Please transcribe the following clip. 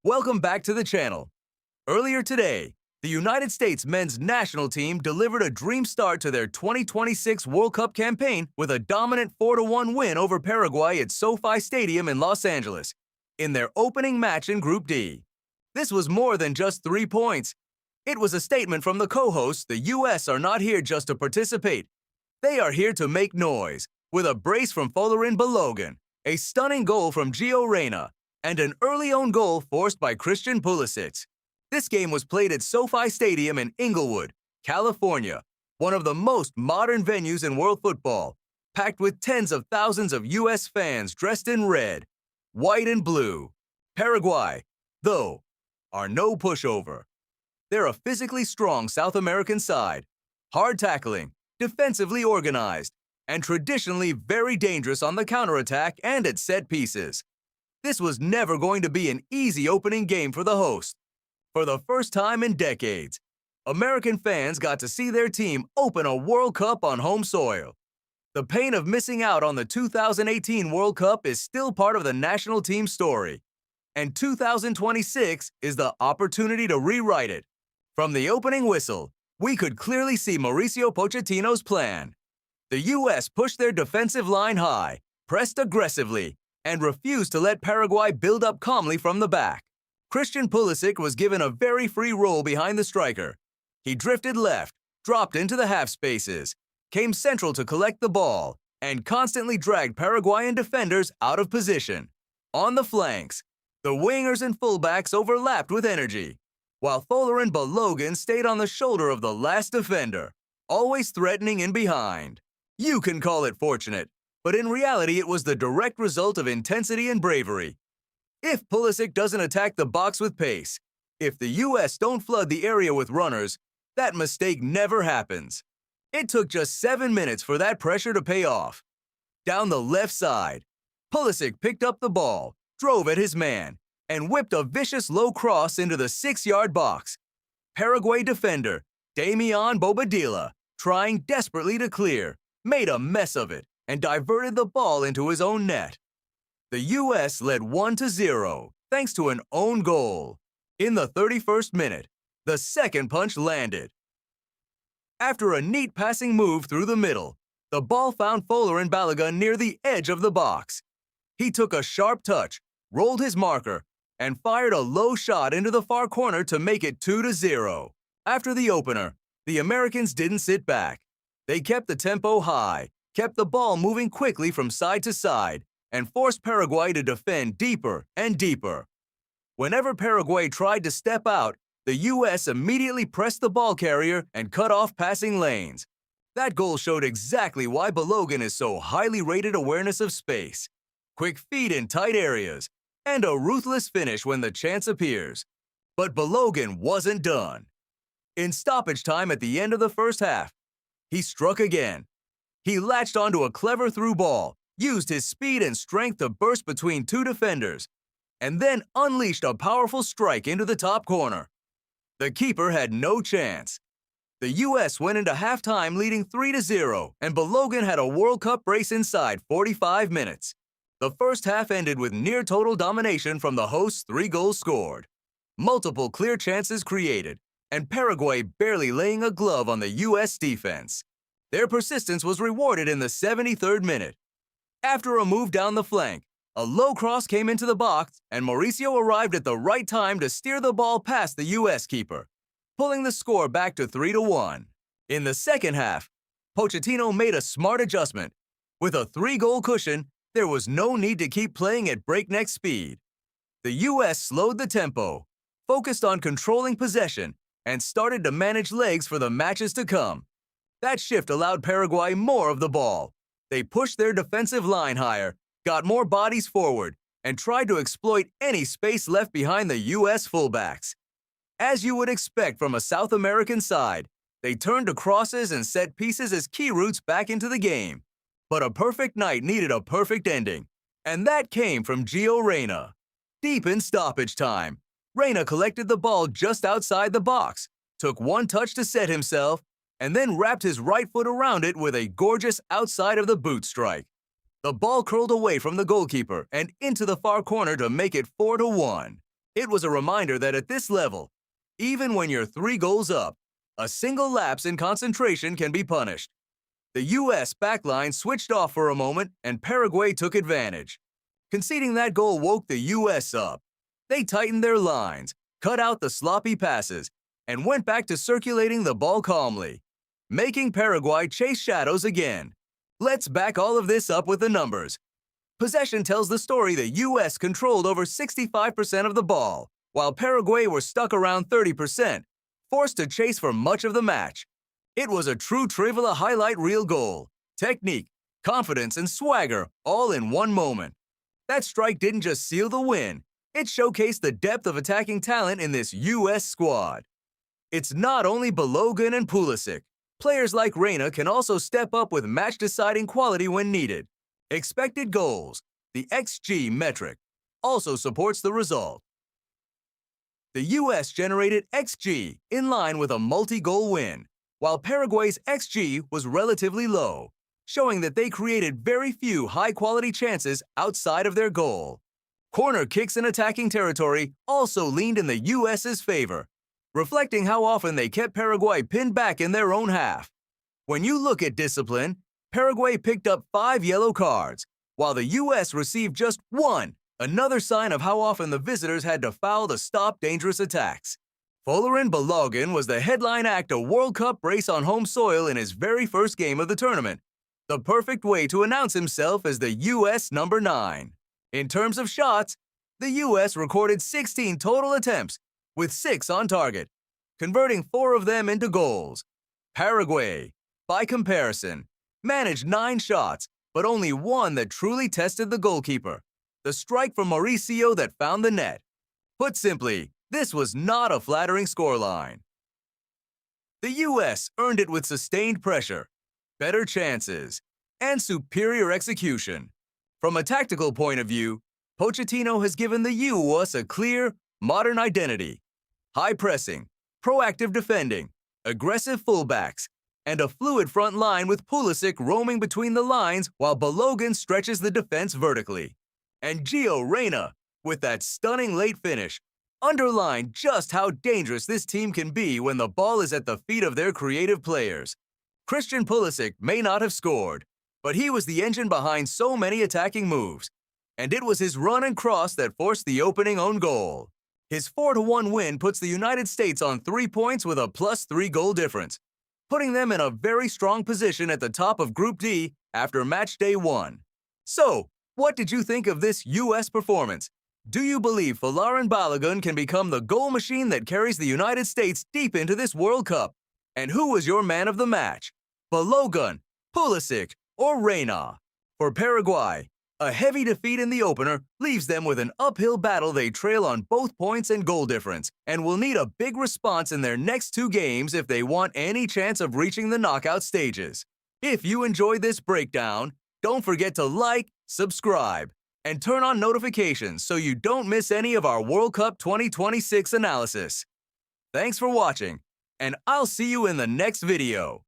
Welcome back to the channel. Earlier today, the United States men's national team delivered a dream start to their 2026 World Cup campaign with a dominant 4-1 win over Paraguay at SoFi Stadium in Los Angeles in their opening match in Group D. This was more than just 3 points. It was a statement from the co-hosts the U.S. are not here just to participate. They are here to make noise, with a brace from Balogun, a stunning goal from Reyna, and an early own goal forced by Pulisic. This game was played at SoFi Stadium in Inglewood, California, one of the most modern venues in world football, packed with tens of thousands of U.S. fans dressed in red, white, and blue. Paraguay, though, are no pushover. They're a physically strong South American side, hard tackling, defensively organized, and traditionally very dangerous on the counterattack and at set pieces. This was never going to be an easy opening game for the host. For the first time in decades, American fans got to see their team open a World Cup on home soil. The pain of missing out on the 2018 World Cup is still part of the national team story, and 2026 is the opportunity to rewrite it. From the opening whistle, we could clearly see Mauricio Pochettino's plan. The U.S. pushed their defensive line high, pressed aggressively, and refused to let Paraguay build up calmly from the back. Pulisic was given a very free role behind the striker. He drifted left, dropped into the half spaces, came central to collect the ball, and constantly dragged Paraguayan defenders out of position. On the flanks, the wingers and fullbacks overlapped with energy, while Balogun stayed on the shoulder of the last defender, always threatening in behind. You can call it fortunate, but in reality it was the direct result of intensity and bravery. If Pulisic doesn't attack the box with pace, if the U.S. don't flood the area with runners, that mistake never happens. It took just 7 minutes for that pressure to pay off. Down the left side, Pulisic picked up the ball, drove at his man, and whipped a vicious low cross into the 6-yard box. Paraguay defender Damian Bobadilla, trying desperately to clear, made a mess of it and diverted the ball into his own net. The U.S. led 1-0 thanks to an own goal. In the 31st minute, the second punch landed. After a neat passing move through the middle, the ball found Balogun near the edge of the box. He took a sharp touch, rolled his marker, and fired a low shot into the far corner to make it 2-0. After the opener, the Americans didn't sit back. They kept the tempo high, kept the ball moving quickly from side to side, and forced Paraguay to defend deeper and deeper. Whenever Paraguay tried to step out, the U.S. immediately pressed the ball carrier and cut off passing lanes. That goal showed exactly why Balogun is so highly rated: awareness of space, quick feet in tight areas, and a ruthless finish when the chance appears. But Balogun wasn't done. In stoppage time at the end of the first half, he struck again. He latched onto a clever through ball, used his speed and strength to burst between two defenders, and then unleashed a powerful strike into the top corner. The keeper had no chance. The U.S. went into halftime leading 3-0, and Balogun had a World Cup race inside 45 minutes. The first half ended with near total domination from the hosts' 3 goals scored, multiple clear chances created, and Paraguay barely laying a glove on the U.S. defense. Their persistence was rewarded in the 73rd minute. After a move down the flank, a low cross came into the box, and Mauricio arrived at the right time to steer the ball past the U.S. keeper, pulling the score back to 3-1. In the second half, Pochettino made a smart adjustment. With a 3-goal cushion, there was no need to keep playing at breakneck speed. The U.S. slowed the tempo, focused on controlling possession, and started to manage legs for the matches to come. That shift allowed Paraguay more of the ball. They pushed their defensive line higher, got more bodies forward, and tried to exploit any space left behind the U.S. fullbacks. As you would expect from a South American side, they turned to crosses and set pieces as key routes back into the game. But a perfect night needed a perfect ending, and that came from Reyna. Deep in stoppage time, Reyna collected the ball just outside the box, took one touch to set himself, and then wrapped his right foot around it with a gorgeous outside of the boot strike. The ball curled away from the goalkeeper and into the far corner to make it 4-1. It was a reminder that at this level, even when you're 3 goals up, a single lapse in concentration can be punished. The U.S. backline switched off for a moment and Paraguay took advantage. Conceding that goal woke the U.S. up. They tightened their lines, cut out the sloppy passes, and went back to circulating the ball calmly, making Paraguay chase shadows again. Let's back all of this up with the numbers. Possession tells the story the U.S. controlled over 65% of the ball, while Paraguay were stuck around 30%, forced to chase for much of the match. It was a true Trivela highlight reel goal. Technique, confidence, and swagger all in one moment. That strike didn't just seal the win, it showcased the depth of attacking talent in this U.S. squad. It's not only Balogun and Pulisic. Players like Reyna can also step up with match-deciding quality when needed. Expected goals, the XG metric, also supports the result. The U.S. generated XG in line with a multi-goal win, while Paraguay's XG was relatively low, showing that they created very few high-quality chances outside of their goal. Corner kicks in attacking territory also leaned in the U.S.'s favor, reflecting how often they kept Paraguay pinned back in their own half. When you look at discipline, Paraguay picked up 5 yellow cards, while the U.S. received just 1, another sign of how often the visitors had to foul to stop dangerous attacks. Balogun was the headline act of World Cup race on home soil in his very first game of the tournament, the perfect way to announce himself as the U.S. number 9. In terms of shots, the U.S. recorded 16 total attempts, with 6 on target, converting 4 of them into goals. Paraguay, by comparison, managed 9 shots, but only 1 that truly tested the goalkeeper, the strike from Mauricio that found the net. Put simply, this was not a flattering scoreline. The U.S. earned it with sustained pressure, better chances, and superior execution. From a tactical point of view, Pochettino has given the U.S. a clear, modern identity. High pressing, proactive defending, aggressive fullbacks, and a fluid front line with Pulisic roaming between the lines while Balogun stretches the defense vertically. And Reyna, with that stunning late finish, underlined just how dangerous this team can be when the ball is at the feet of their creative players. Christian Pulisic may not have scored, but he was the engine behind so many attacking moves, and it was his run and cross that forced the opening own goal. His 4-1 win puts the United States on 3 points with a +3 goal difference, putting them in a very strong position at the top of Group D after match day 1. So, what did you think of this U.S. performance? Do you believe Balogun can become the goal machine that carries the United States deep into this World Cup? And who was your man of the match? Balogun, Pulisic, or Reyna? For Paraguay, a heavy defeat in the opener leaves them with an uphill battle. They trail on both points and goal difference and will need a big response in their next 2 games if they want any chance of reaching the knockout stages. If you enjoyed this breakdown, don't forget to like, subscribe, and turn on notifications so you don't miss any of our World Cup 2026 analysis. Thanks for watching, and I'll see you in the next video.